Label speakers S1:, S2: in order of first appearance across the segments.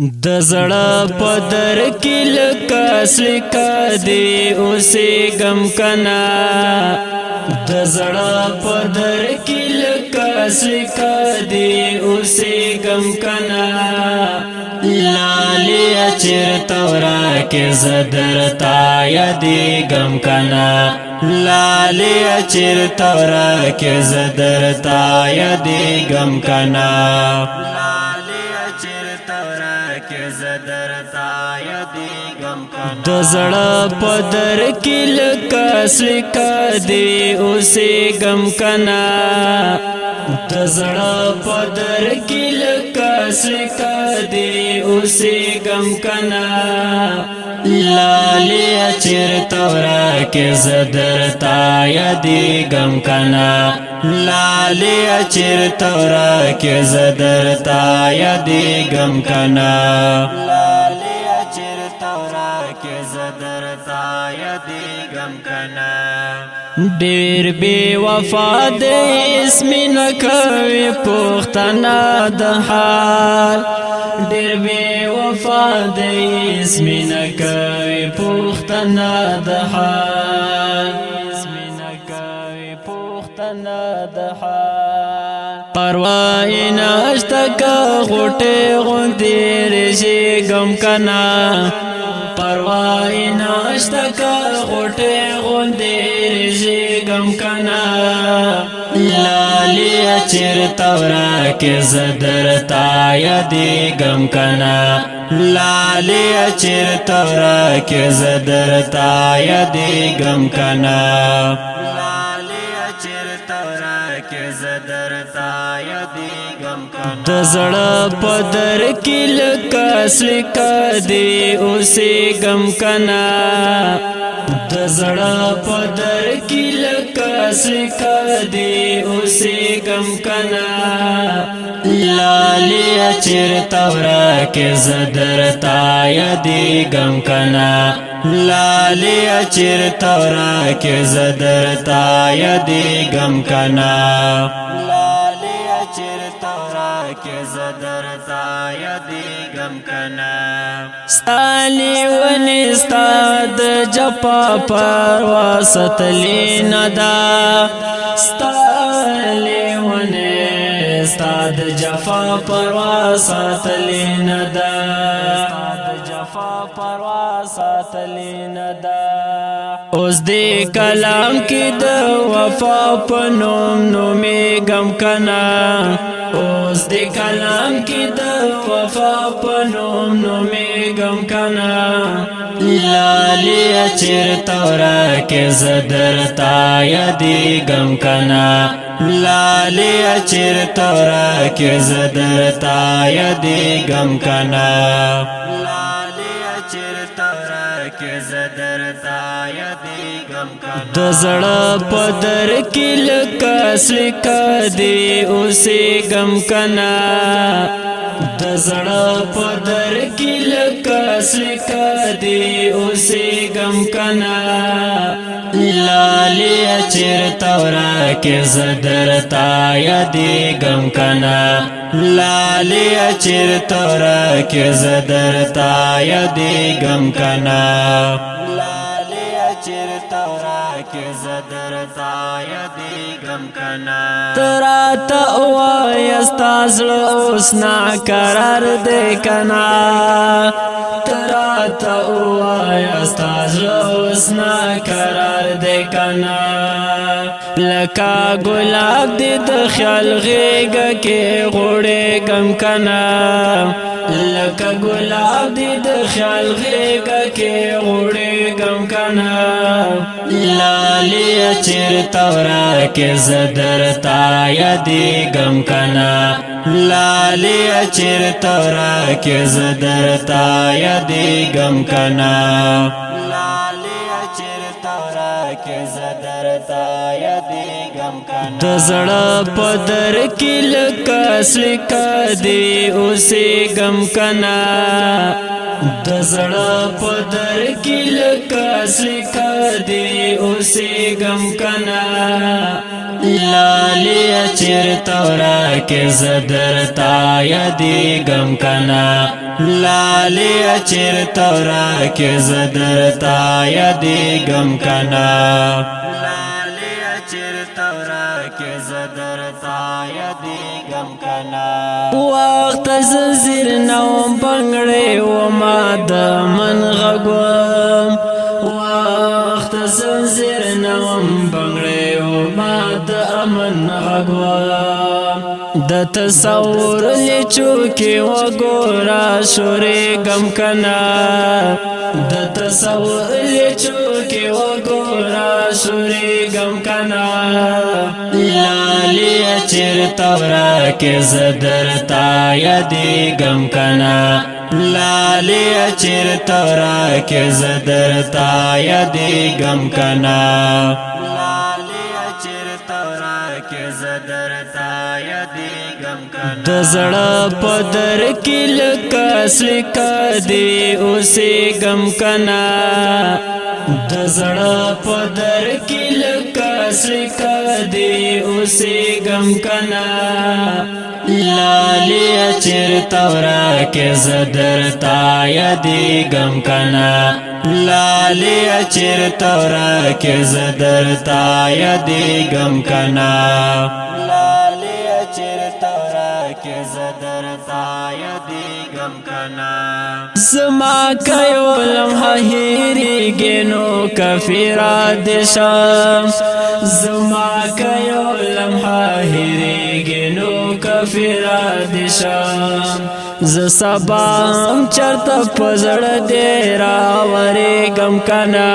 S1: د زړه په در کې لکه سلکه دی اوسې غم کنا د زړه په در کې لکه سلکه دی اوسې غم کنا لالی چرته ورا کې زدرتا یادې غم کنا لالی چرته ورا کې زدرتا یادې غم کنا د زړه په در کې لکه سلکه دی اوسې غم کنا د زړه په در کې لکه سلکه دی اوسې غم کنا لالی چرته ورا کې زدرتا یادې غم کنا لالی چرته ورا کې زدرتا یادې غم کنا ډیر بے وفا دې اسم نه کوي پښتنه د حال ډیر بے وفا دې اسم نه کوي پښتنه د حال اسم نه کوي پښتنه د حال پروا نه شته غټه غوندې رشي غم کنا پروا نه شته غټه غوندې رشي غم کنا لالی چرته ورا کې زدرتا یادې غم کنا لالی چرته ورا کې زدرتا یادې غم کنا د زړه په در کې لکه سلکه دی اوسې غم کنا د زړه په در کې لکه سلکه دی اوسې غم کنا لالی چرته ورا کې زدرتا یادې غم کنا لالی چرته ورا کې زدرتا یادې غم کنا ستالی ونی ستاد جپا پروا ستلی ندا ستالی ونی ستاد جفا پروا ستلی ندا جفا پروا ستلی ندا اوس دې کلام کې د وفا په نوم نومې غم کنا اوس دې کلام کې د وفا په نوم نومې غم کنا لالی چرته ورا کې زدرتا یادې غم کنا لالی چرته ورا کې زدرتا یادې غم کنا د زړه په در کې لکه سلکه دی اوسې غم کنا د زړه په در کې لکه سلکه دی اوسې غم کنا لالی چرته ورا کې زدرتا یادې غم کنا لالی چرته ورا کې زدرتا یادې غم کنا تراتا اوای استازل اوس نا قرار دې کنا تراتا اوای استازل اوس نا قرار دې کنا لکا گلاب دې د خیال غېګ کې غوړې غم کنا لکا گلاب دې د خیال غېګ کې غوړې غم کنا لالی چرته ورا کې زدرتا یادې غم کنا لالی چرته ورا کې زدرتا یادې غم کنا لالی چرته ورا کې زدرتا
S2: زدرتا یادېږم کنه
S1: د زړه په در کې لکه سلکه دې اوسېږم کنه د زړه په در کې لکه سلکه دې اوسېږم کنه لالې چېرته ورکې زه درته یادېږم کنه لالې چېرته ورکې زه درته یادېږم کنه لالې چېرته ورکې زه درته یادېږم کنه وخت زنځیر نوم بنګړې وما د من غږ وم وخت زنځیر نوم بنګړې وما د امن غږ وم د تصور لچو کې وګورا شورېږم کنه د تصور لچو کې وګورا شورېږم کنه لالې چېرته ورکې زه درته یادېږم کنه لالې چېرته ورکې زه درته یادېږم کنه د زړه په در کې لکه سلکه دې اوسېږم کنه د زړه په در کې لکه سلکه دې اوسېږم کنه لالې چېرته ورکې زه درته یادېږم کنه لالې چېرته ورکې زه درته یادېږم کنه زما کيو لمحه هېرېږي نو کفیرا دې شم زما کيو لمحه هېرېږي نو کفیرا دې شم زه سبا هم چرته په زړه دې راورېږم کنه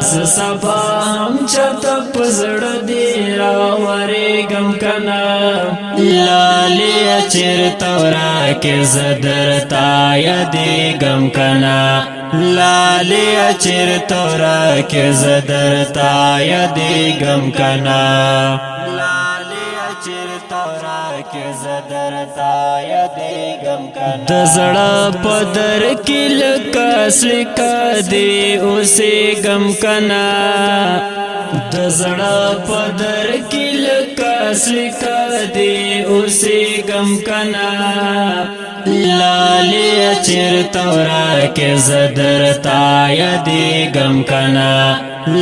S1: زه سبا هم چرته په زړه دې راورېږم کنه لالې چېرته ورکې زه درته یادېږم کنه لالې چېرته ورکې زه درته یادېږم کنه د زړه په در کې لکه سلکه دې اوسېږم کنه د زړه په در کې لکه سلکه دې اوسېږم کنه لالې چېرته ورکې زه درته یادېږم کنه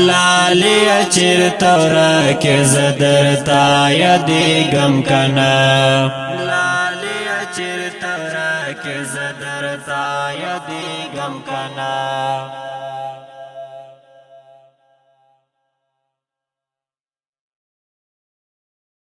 S1: لالې چېرته ورکې زه درته یادېږم کنه
S2: چېرته ورکې زه درته یادېږم کنه